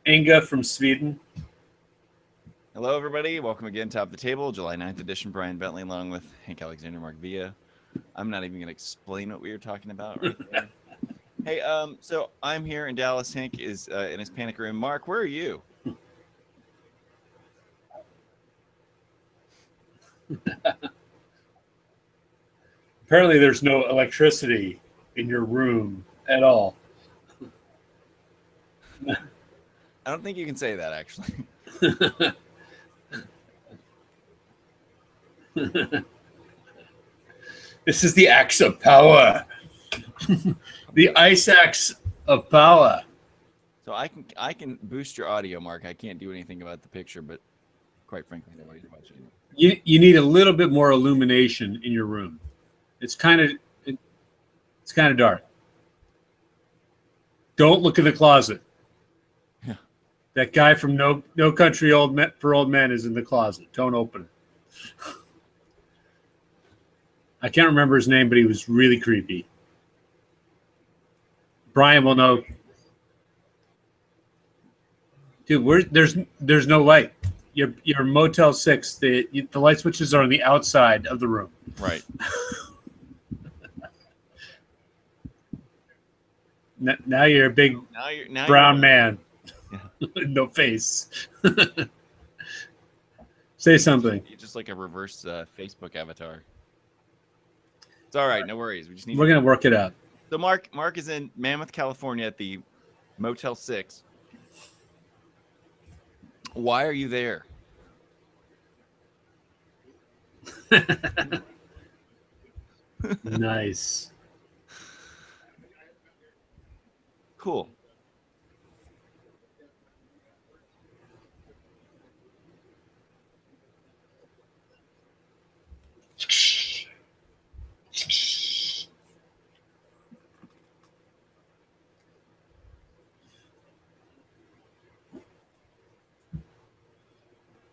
Inga from Sweden. Hello, everybody. Welcome again, Top of the Table, July 9th edition. Brian Bentley, along with Hank Alexander, Mark Villa. I'm not even going to explain what we were talking about right there. Hey, so I'm here in Dallas. Hank is in his panic room. Mark, where are you? Apparently, there's no electricity in your room at all. I don't think you can say that, actually. This is the axe of power. The ice axe of power. So I can boost your audio, Mark. I can't do anything about the picture, but quite frankly, nobody's watching. You need a little bit more illumination in your room. It's kind of dark. Don't look in the closet. Yeah. That guy from No Country for Old Men is in the closet. Don't open it. I can't remember his name, but he was really creepy. Brian will know. Dude, there's no light. Your Motel 6, the light switches are on the outside of the room. Right. Now you're a big brown man. Yeah. No face. Say something. You're just like a reverse Facebook avatar. It's all right. No worries. We're going to work it out. So Mark is in Mammoth, California at the Motel 6. Why are you there? Nice. Cool.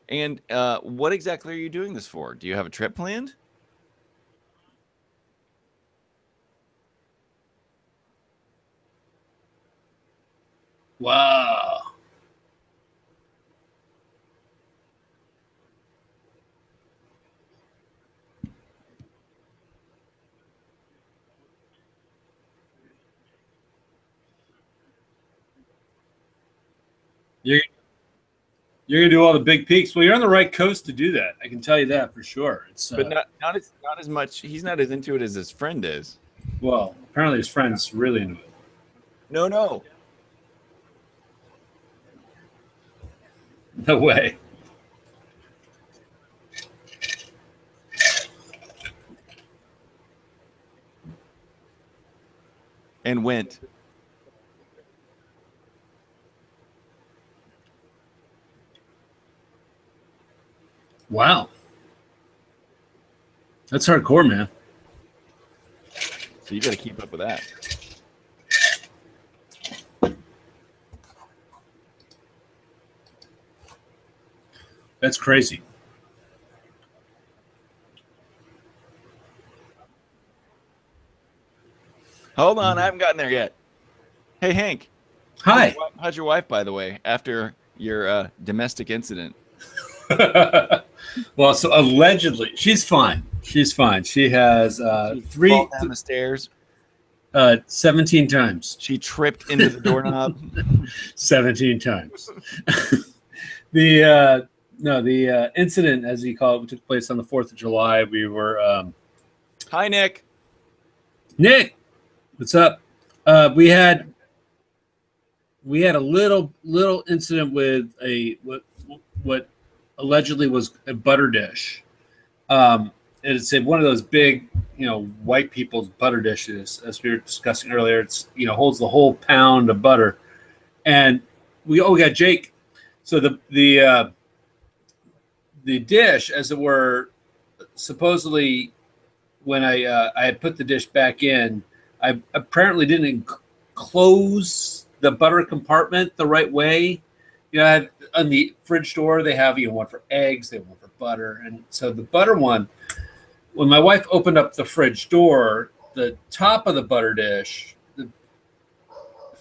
And what exactly are you doing this for? Do you have a trip planned? Wow. You're gonna do all the big peaks. Well, you're on the right coast to do that. I can tell you that for sure. It's but not as much. He's not as into it as his friend is. Well, apparently his friend's really into it. No. No way. And went. Wow. That's hardcore, man. So you got to keep up with that. That's crazy. Hold on, I haven't gotten there yet. Hey, Hank. Hi. How's your wife, by the way, after your domestic incident? Well, so allegedly, she's fine. She's fine. She has Fall down the stairs. 17 times. She tripped into the doorknob. 17 times. The incident, as you call it, took place on the 4th of July. We were Hi, Nick. Nick, what's up? We had a little incident with what allegedly was a butter dish. It's one of those big, white people's butter dishes, as we were discussing earlier. It's holds the whole pound of butter, and we got Jake. So the dish, as it were, supposedly when I had put the dish back in, I apparently didn't close the butter compartment the right way. On the fridge door, they have one for eggs, they have one for butter, and so the butter one. When my wife opened up the fridge door, the top of the butter dish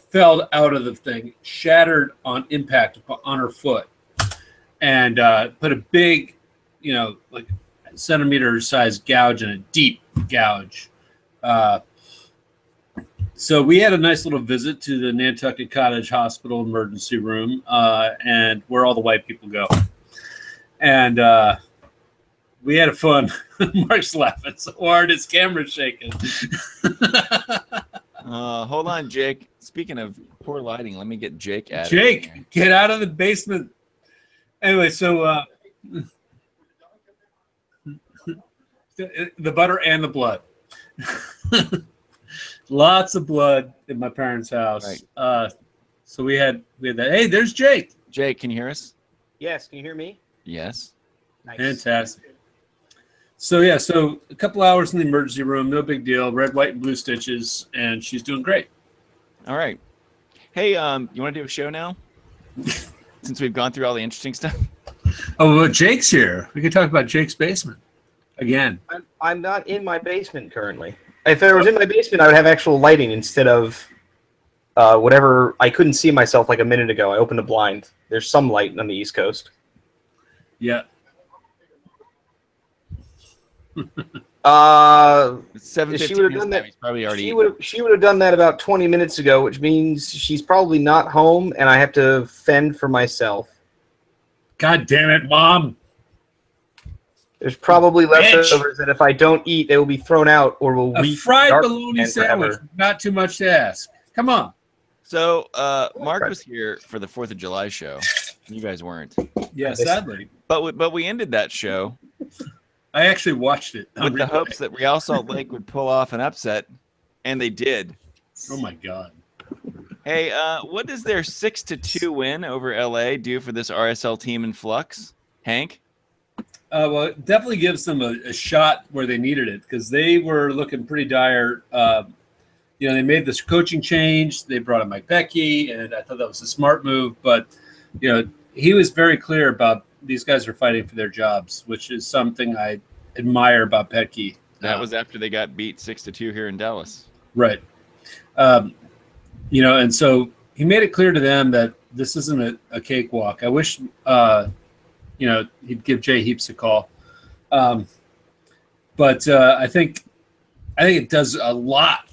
fell out of the thing, shattered on impact on her foot, and put a big, like centimeter-sized gouge in a deep gouge. So we had a nice little visit to the Nantucket Cottage Hospital emergency room, and where all the white people go. And we had a fun. Mark's laughing so hard his camera's shaking. Hold on, Jake. Speaking of poor lighting, let me get Jake out. Jake, get out of the basement. Anyway, so the butter and the blood. Lots of blood in my parents' house. Right. So we had that. Hey, there's Jake. Jake, can you hear us? Yes. Can you hear me? Yes. Nice. Fantastic. So yeah, so a couple hours in the emergency room, no big deal. Red, white, and blue stitches, and she's doing great. All right. Hey, you want to do a show now? Since we've gone through all the interesting stuff. Oh, well, Jake's here. We could talk about Jake's basement again. I'm not in my basement currently. If I was in my basement, I would have actual lighting instead of whatever. I couldn't see myself like a minute ago. I opened a blind. There's some light on the East Coast. Yeah. It's 7:15. She would have done that. He's probably already. She would have done that about 20 minutes ago, which means she's probably not home, and I have to fend for myself. God damn it, Mom! There's probably leftovers that if I don't eat, they will be thrown out or will a fried bologna sandwich. Not too much to ask. Come on. So Mark was here for the 4th of July show. You guys weren't. Yeah, sadly. But we ended that show. I actually watched it with the hopes that Real Salt Lake would pull off an upset, and they did. Oh my God! Hey, what does their 6-2 win over LA do for this RSL team in flux, Hank? Well, it definitely gives them a shot where they needed it because they were looking pretty dire. They made this coaching change. They brought in Mike Becky, and I thought that was a smart move. But he was very clear about. These guys are fighting for their jobs, which is something I admire about Petke. That was after they got beat 6-2 here in Dallas. Right. And so he made it clear to them that this isn't a cakewalk. I wish, he'd give Jay Heaps a call. But I think it does a lot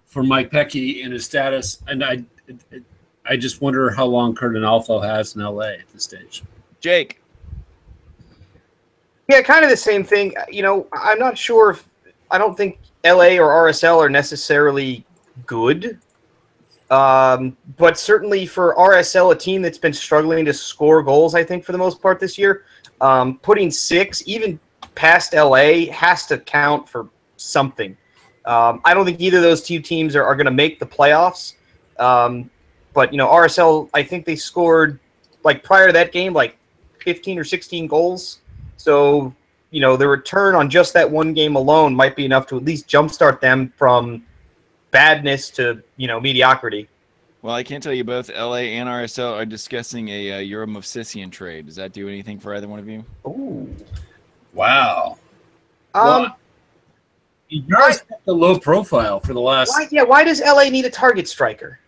for Mike Petke and his status. And I just wonder how long Kurt Onawful has in LA at this stage. Jake. Yeah, kind of the same thing. I'm not sure if I don't think LA or RSL are necessarily good. But certainly for RSL, a team that's been struggling to score goals, I think, for the most part this year, putting 6, even past LA, has to count for something. I don't think either of those two teams are going to make the playoffs. But, RSL, I think they scored, prior to that game, 15 or 16 goals. So, the return on just that one game alone might be enough to at least jumpstart them from badness to, mediocrity. Well, I can tell you both LA and RSL are discussing a Euro Movsisian trade. Does that do anything for either one of you? Ooh. Wow. You guys kept a low profile for the last... Why does LA need a target striker?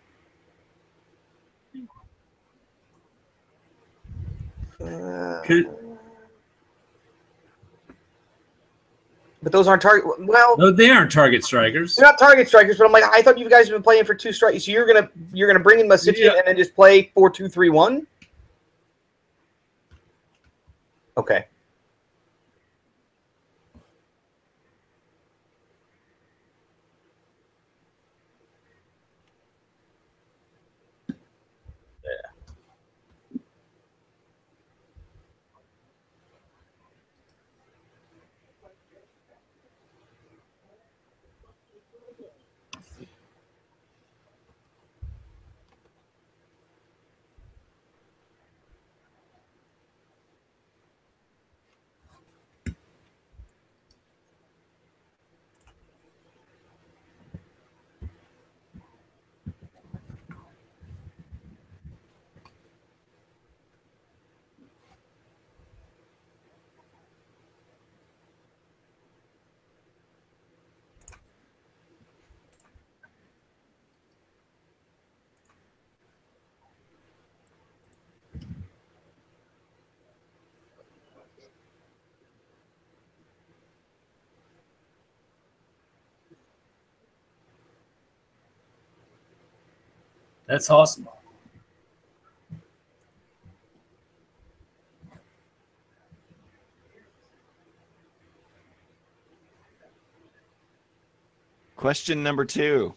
But those aren't target. Well, no, they aren't target strikers. They're not target strikers. But I'm I thought you guys have been playing for 2 strikers. So you're gonna bring in Masifian and then just play 4-2-3-1. Okay. That's awesome. Question number 2.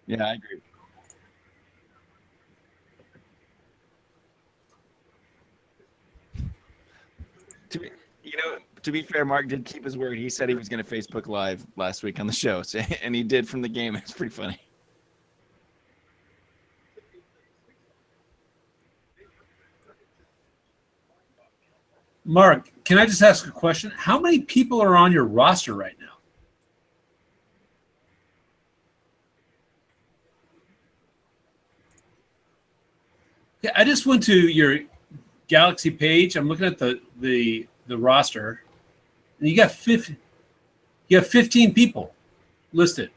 Yeah, I agree. To be fair, Mark did keep his word. He said he was going to Facebook Live last week on the show, so, and he did from the game. It's pretty funny. Mark, can I just ask a question? How many people are on your roster right now? Yeah, I just went to your Galaxy page. I'm looking at the roster, and you got 50. You have 15 people listed.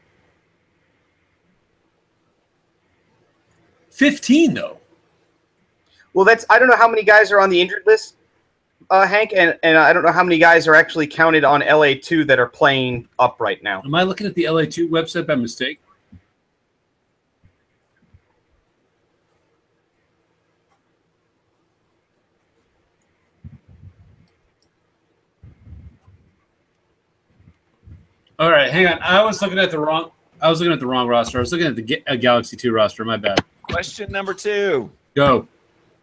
15 though. Well, I don't know how many guys are on the injured list, Hank, and I don't know how many guys are actually counted on LA2 that are playing up right now. Am I looking at the LA2 website by mistake? All right, hang on. I was looking at the wrong roster. I was looking at the Galaxy 2 roster. My bad. Question number 2. Go.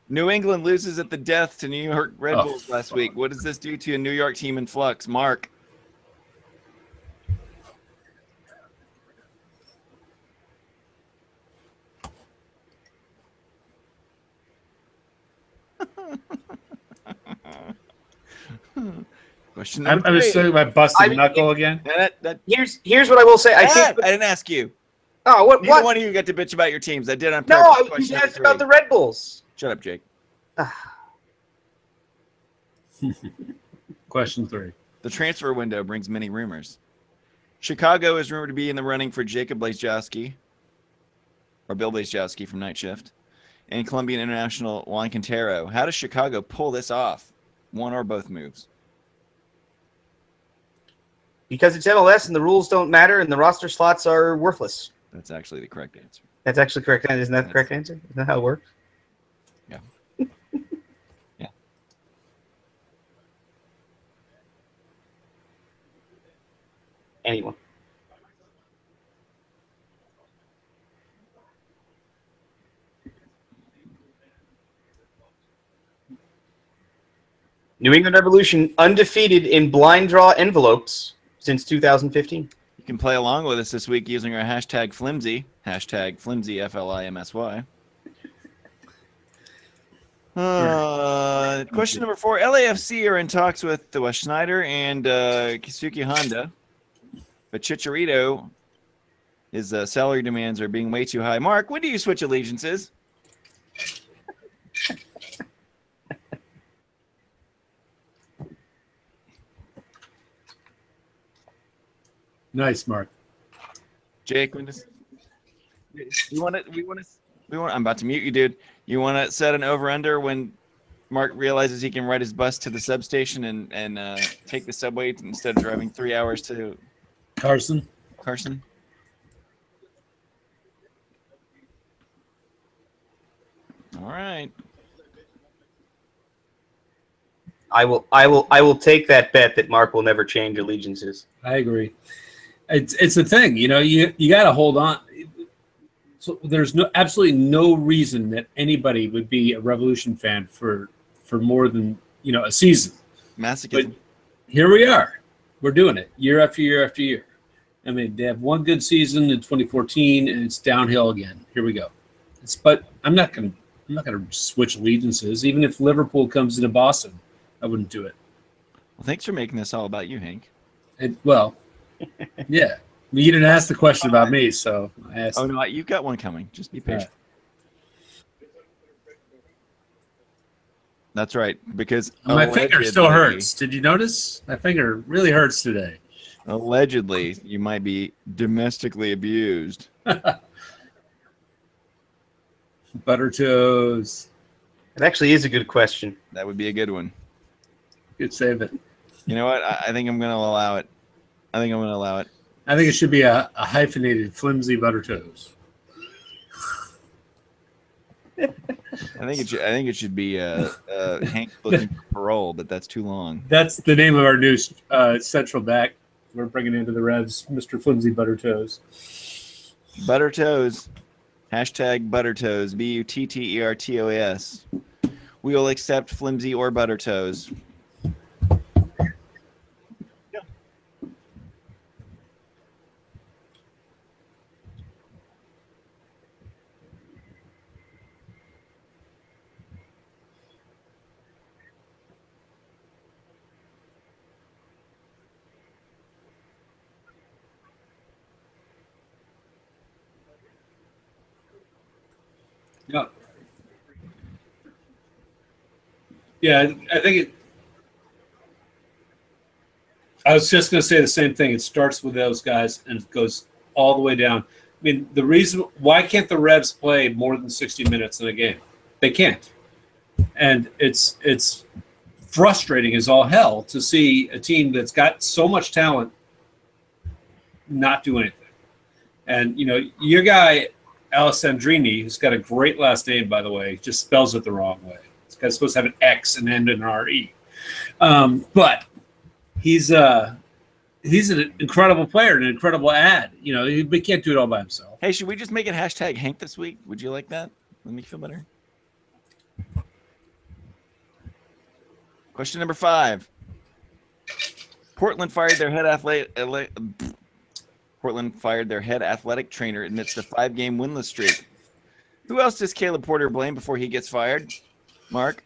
New England loses at the death to New York Red Bulls last week. What does this do to a New York team in flux? Mark. Question number 3. I'm just saying my busted knuckle again. Here's what I will say. I didn't ask you. Oh, what? Neither one of you got to bitch about your teams. I did on purpose. No, you asked about the Red Bulls. Shut up, Jake. Question 3. The transfer window brings many rumors. Chicago is rumored to be in the running for Jakub Blaszczykowski, or Bill Blaszczykowski from Night Shift, and Colombian international Juan Quintero. How does Chicago pull this off? One or both moves? Because it's MLS and the rules don't matter and the roster slots are worthless. That's actually the correct answer. That's actually correct. Isn't that the correct answer? Isn't that how it works? Yeah. Yeah. Anyone. New England Revolution undefeated in blind draw envelopes since 2015. You can play along with us this week using our hashtag Flimsy, FLIMSY. Question number 4. LAFC are in talks with the Schnieder and Keisuke Honda, but Chicharito, his salary demands are being way too high. Mark, when do you switch allegiances? Nice, Mark. Jake, I'm about to mute you, dude. You want to set an over-under when Mark realizes he can ride his bus to the substation and take the subway instead of driving 3 hours to Carson? All right. I will take that bet that Mark will never change allegiances. I agree. It's the thing, you got to hold on. So there's absolutely no reason that anybody would be a Revolution fan for more than a season. Masochism. But here we are. We're doing it year after year after year. I mean, they have one good season in 2014, and it's downhill again. Here we go. But I'm not gonna switch allegiances. Even if Liverpool comes into Boston, I wouldn't do it. Well, thanks for making this all about you, Hank. Yeah. You didn't ask the question about me, so I asked. Oh, no, you've got one coming. Just be patient. That's right, because my finger still hurts. Did you notice? My finger really hurts today. Allegedly, you might be domestically abused. Butter toes. It actually is a good question. That would be a good one. Good save it. You know what? I think I'm going to allow it. I think it should be a hyphenated flimsy butter toast. I think it should be Hank looking for parole, but that's too long. That's the name of our new central back. We're bringing into the Revs, Mr. Flimsy Butter Toes. Butter toes. Hashtag butter toes. BUTTERTOAS. We will accept flimsy or butter toes. Yeah. Yeah, I think it. I was just going to say the same thing. It starts with those guys and it goes all the way down. I mean, the reason why can't the Revs play more than 60 minutes in a game? They can't, and it's frustrating as all hell to see a team that's got so much talent not do anything. And you know, your guy Alessandrini, who's got a great last name, by the way, just spells it the wrong way. It's supposed to have an X and end in an RE. But he's an incredible player, an incredible ad. You know, he can't do it all by himself. Hey, should we just make it hashtag Hank this week? Would you like that? Let me feel better. Question number 5. Portland fired their head athletic trainer amidst a 5-game winless streak. Who else does Caleb Porter blame before he gets fired? Mark?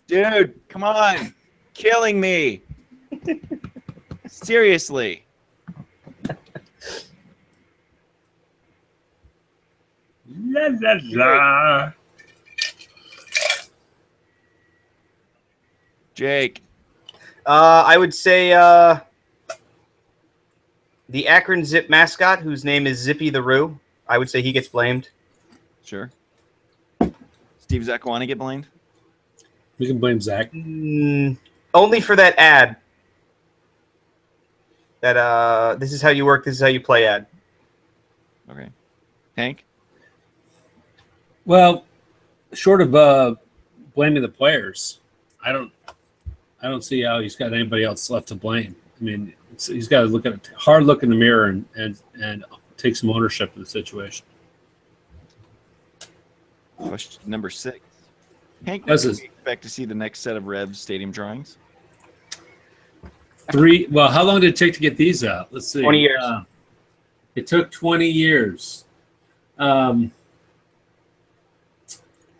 Dude, come on. Killing me. Seriously. La la la. Jake. I would say the Akron Zip mascot, whose name is Zippy the Roo. I would say he gets blamed. Sure. Steve Zakwana get blamed? We can blame Zach. Only for that ad. That this is how you work, this is how you play ad. Okay. Hank? Well, short of blaming the players, I don't see how he's got anybody else left to blame. I mean, he's got to look at a hard look in the mirror and take some ownership of the situation. Question number 6. Hank, when do we expect to see the next set of Revs stadium drawings? 3. Well, how long did it take to get these out? Let's see. 20 years. It took 20 years.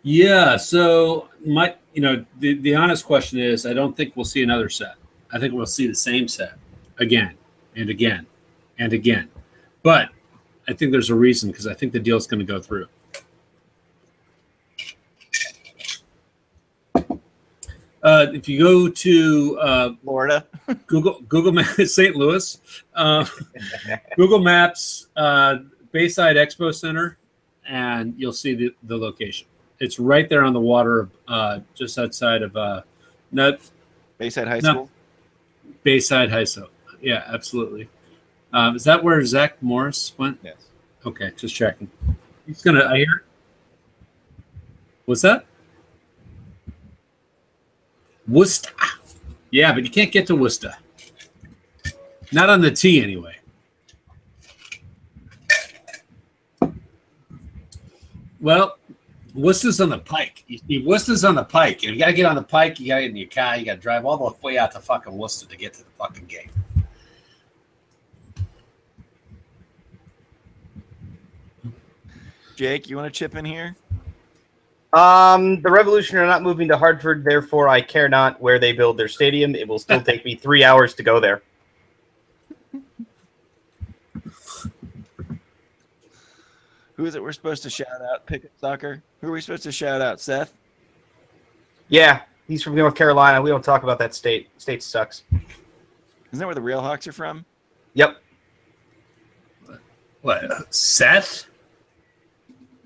Yeah. So the honest question is, I don't think we'll see another set. I think we'll see the same set again and again and again. But I think there's a reason, because I think the deal's going to go through. If you go to Florida, Google Maps, St. Louis, Google Maps, Bayside Expo Center, and you'll see the location. It's right there on the water, just outside of Bayside High School. Bayside High School. Yeah, absolutely. Is that where Zach Morris went? Yes. Okay, just checking. He's gonna. I hear. What's that? Worcester. Yeah, but you can't get to Worcester. Not on the T, anyway. Well, Worcester's on the Pike. You see, Worcester's on the Pike. You got to get on the Pike. You got to get in your car. You got to drive all the way out to fucking Worcester to get to the fucking game. Jake, you want to chip in here? The Revolution are not moving to Hartford, therefore I care not where they build their stadium. It will still take me 3 hours to go there. Who is it we're supposed to shout out? Pickup soccer? Who are we supposed to shout out? Seth? Yeah, he's from North Carolina. We don't talk about that state. State sucks. Isn't that where the Real Hawks are from? Yep. What? Seth?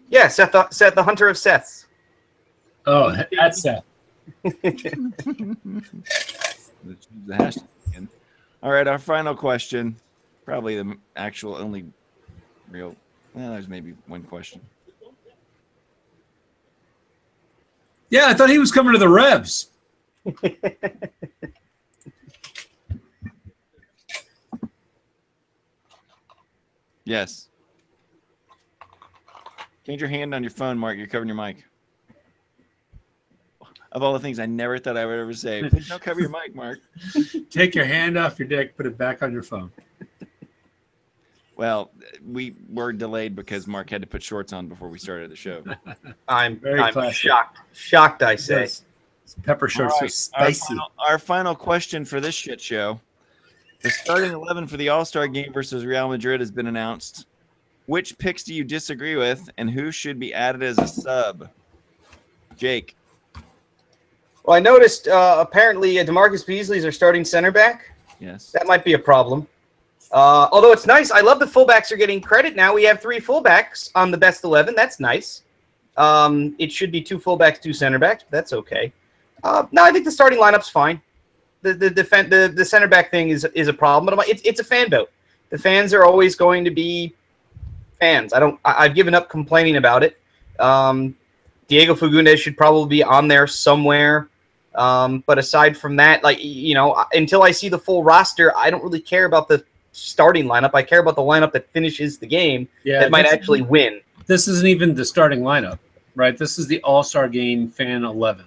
Yeah, Seth the Hunter of Seths. Oh, that's Seth. Let's use the hashtag again. All right, our final question. Probably the actual only real. Well, there's maybe one question. Yeah, I thought he was coming to the Revs. Yes. Change your hand on your phone, Mark. You're covering your mic. Of all the things I never thought I would ever say, please don't cover your mic, Mark. Take your hand off your dick, put it back on your phone. Well, we were delayed because Mark had to put shorts on before we started the show. I'm classic. shocked. I say. Yes. Pepper shorts All so right, spicy. Our final question for this shit show. The starting 11 for the All-Star game versus Real Madrid has been announced. Which picks do you disagree with, and who should be added as a sub? Jake. Well, I noticed apparently DeMarcus Beasley's our starting center back. Yes. That might be a problem. Although it's nice. I love the fullbacks are getting credit now. We have 3 fullbacks on the best 11. That's nice. It should be 2 fullbacks, 2 center backs. But that's okay. No, I think the starting lineup's fine. The center back thing is a problem, but it's a fan vote. The fans are always going to be fans. I've given up complaining about it. Diego Fagundez should probably be on there somewhere. But aside from that, until I see the full roster, I don't really care about the starting lineup. I care about the lineup that finishes the game that might actually win. This isn't even the starting lineup, right? This is the All-Star Game fan 11.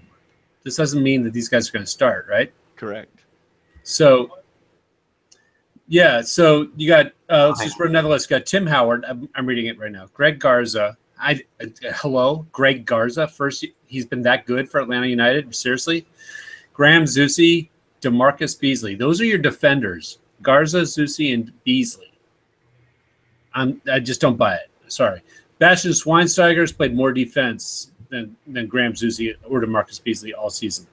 This doesn't mean that these guys are going to start, right? Correct. So, yeah. So you got let's just run another list. You got Tim Howard. I'm reading it right now. Greg Garza. Hello, Greg Garza. First, he's been that good for Atlanta United. Seriously, Graham Zusi, DeMarcus Beasley. Those are your defenders. Garza, Zusi, and Beasley. I just don't buy it. Sorry. Bastian Schweinsteiger's played more defense than Graham Zusi or DeMarcus Beasley all season.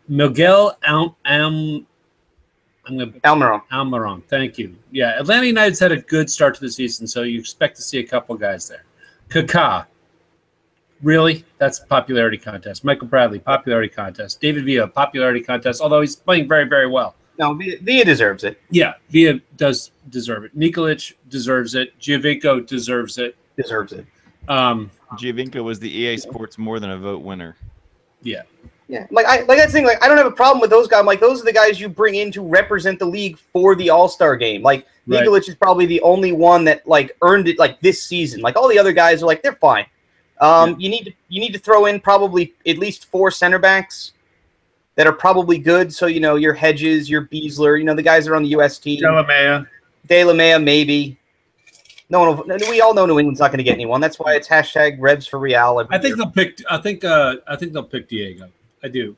Miguel Almiron. Thank you. Yeah, Atlanta United's had a good start to the season, so you expect to see a couple guys there. Kaká. Really? That's a popularity contest. Michael Bradley, popularity contest. David Villa, popularity contest, although he's playing very, very well. No, Villa deserves it. Yeah, Villa does deserve it. Nikolic deserves it. Giovinco deserves it. Giovinco was the EA Sports more than a vote winner. Yeah. Yeah, like that's the thing. Like, I don't have a problem with those guys. I'm like, those are the guys you bring in to represent the league for the All-Star game. Like, Right. Nikolic is probably the only one that earned it this season. Like, all the other guys are they're fine. You need to throw in probably at least 4 center backs that are probably good. So your Hedges, your Beasler, the guys that are on the US team. De La Mea, maybe. We all know New England's not going to get anyone. That's why it's hashtag Revs for Real. I think they'll pick. I think they'll pick Diego. I do.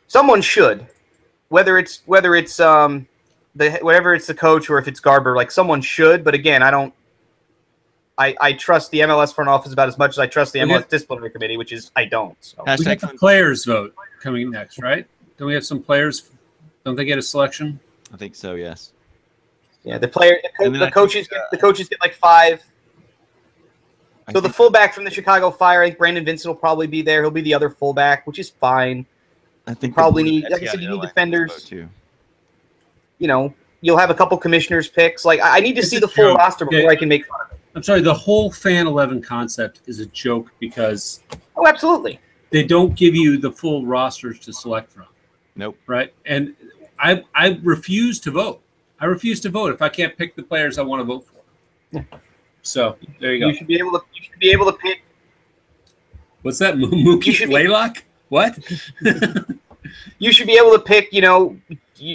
Someone should, whether it's the coach or if it's Garber, someone should. But again, I don't. I trust the MLS front office about as much as I trust the MLS disciplinary committee, which is I don't. So. We got the players vote coming next, right? Don't we have some players? Don't they get a selection? I think so. Yes. Yeah, the coaches get 5. So the fullback from the Chicago Fire, I think Brandon Vincent will probably be there. He'll be the other fullback, which is fine. I think probably need, like I said, you need defenders. Too. You'll have a couple commissioners' picks. I need to see the full roster before I can make fun of it. I'm sorry, the whole Fan 11 concept is a joke because absolutely, they don't give you the full rosters to select from. Nope. Right, and I refuse to vote. I refuse to vote if I can't pick the players I want to vote for. Yeah. So there you go. You should be able to pick. What's that? Mookie Blaylock? What? You should be able to pick.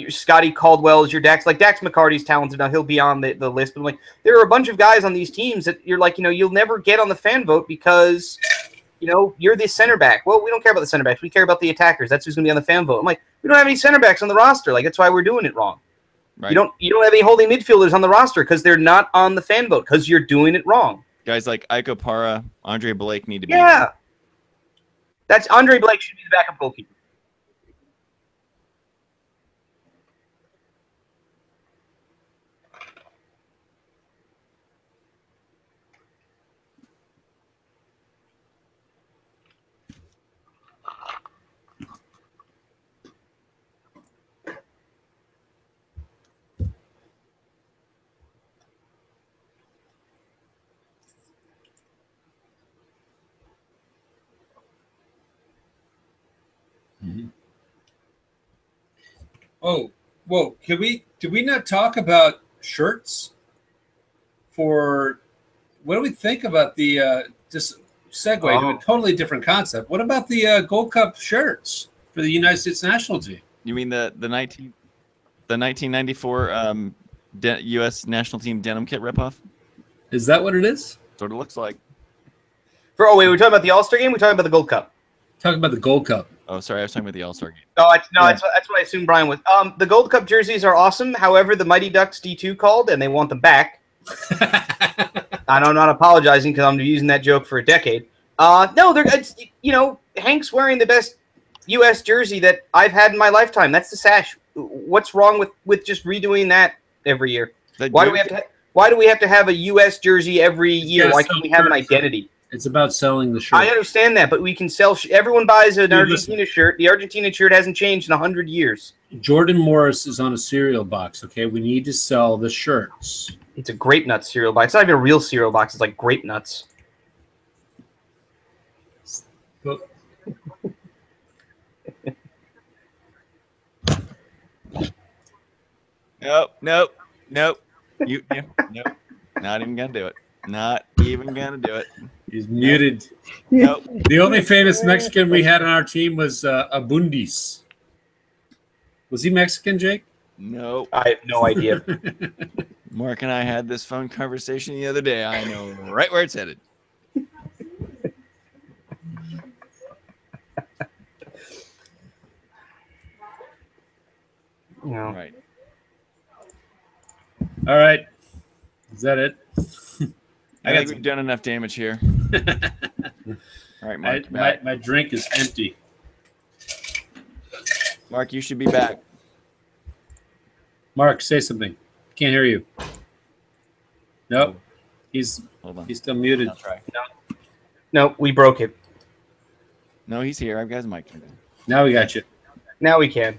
Scotty Caldwell is your Dax. Dax McCarty's talented now. He'll be on the list. But there are a bunch of guys on these teams that you're you'll never get on the fan vote because you're the center back. Well, we don't care about the center backs. We care about the attackers. That's who's going to be on the fan vote. I'm we don't have any center backs on the roster. That's why we're doing it wrong. Right. You don't have any holding midfielders on the roster because they're not on the fan vote because you're doing it wrong. Guys like Iko Para, Andre Blake need to be. Yeah, that's Andre Blake should be the backup goalkeeper. Oh, whoa! Did we not talk about shirts? For what do we think about the just segue to a totally different concept? What about the Gold Cup shirts for the United States national team? You mean the 1994 U.S. national team denim kit ripoff? Is that what it is? Sort of looks like. Wait, we're talking about the All-Star game. We're talking about the Gold Cup. Talking about the Gold Cup. Oh, sorry, I was talking about the All-Star game. Oh, that's what I assumed Brian was. The Gold Cup jerseys are awesome. However, the Mighty Ducks D2 called, and they want them back. And I'm not apologizing because I'm using that joke for a decade. No, Hank's wearing the best U.S. jersey that I've had in my lifetime. That's the sash. What's wrong with just redoing that every year? Why do we have to have a U.S. jersey every year? Why can't we have an identity? It's about selling the shirt. I understand that, but we can sell. Everyone buys an Argentina shirt. The Argentina shirt hasn't changed in 100 years. Jordan Morris is on a cereal box. Okay, we need to sell the shirts. It's a grape nut cereal box. It's not even a real cereal box. It's like grape nuts. Nope. Nope. Not even gonna do it. Not even gonna do it. He's muted. Nope. The only famous Mexican we had on our team was Abundis. Was he Mexican, Jake? No. I have no idea. Mark and I had this phone conversation the other day. I know right where it's headed. No. Right. All right. Is that it? I think we've done enough damage here. All right, Mark. My drink is empty. Mark, you should be back. Mark, say something. Can't hear you. Nope. He's still muted. I'll try. No, we broke it. No, he's here. I've got his mic. Now we got you. Now we can.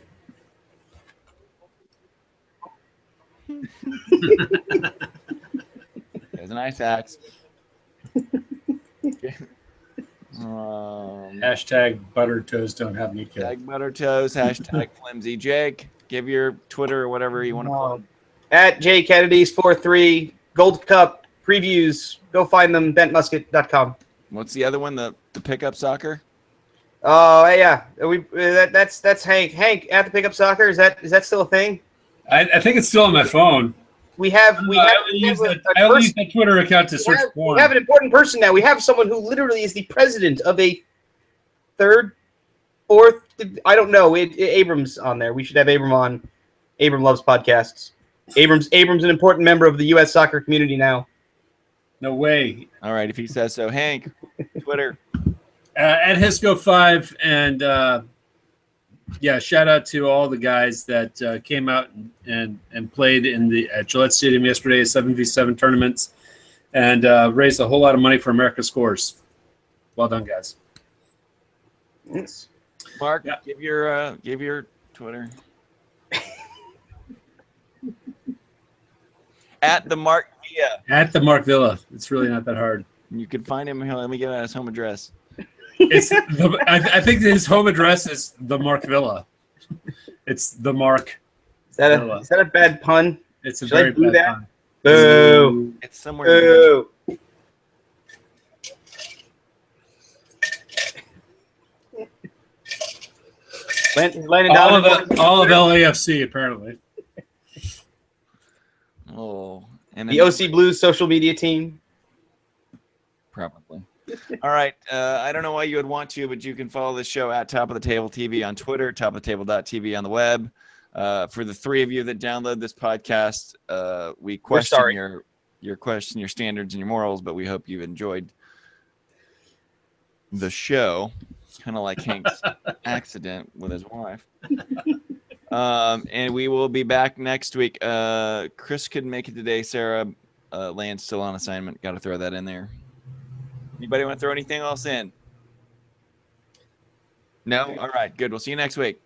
There's a nice axe. Hashtag buttered toes don't have me killed. Hashtag buttered toes. Hashtag flimsy Jake. Give your Twitter or whatever you want to call it. At jkennedys43 Gold Cup previews. Go find them. bentmusket.com. What's the other one? The pickup soccer? Oh yeah, that's Hank. Hank at the pickup soccer. Is that still a thing? I think it's still on my phone. I only use that Twitter account to search porn. We have an important person now. We have someone who literally is the president of a fourth, I don't know, Abrams on there. We should have Abram on. Abram loves podcasts. Abram's an important member of the U.S. soccer community now. No way. All right, if he says so. Hank, Twitter. At Hisco5, and shout out to all the guys that came out and played at Gillette Stadium yesterday, 7v7 tournaments, and raised a whole lot of money for America Scores. Well done, guys. Yes. Mark, give your Twitter. At the Mark Villa. At the Mark Villa. It's really not that hard. You can find him. Let me get out his home address. I think his home address is the Mark Villa. It's the Mark. Is that a bad pun? It's a very bad pun. Boo! It's somewhere. Boo! All of LAFC apparently. Oh, and the OC Blues social media team. Probably. All right. I don't know why you would want to, but you can follow the show at Top of the Table TV on Twitter, topofthetable.tv on the web. For the three of you that download this podcast, we question your question, your standards, and your morals, but we hope you've enjoyed the show, kind of like Hank's accident with his wife. And we will be back next week. Chris couldn't make it today. Sarah Land's still on assignment. Got to throw that in there. Anybody want to throw anything else in? No? All right, good. We'll see you next week.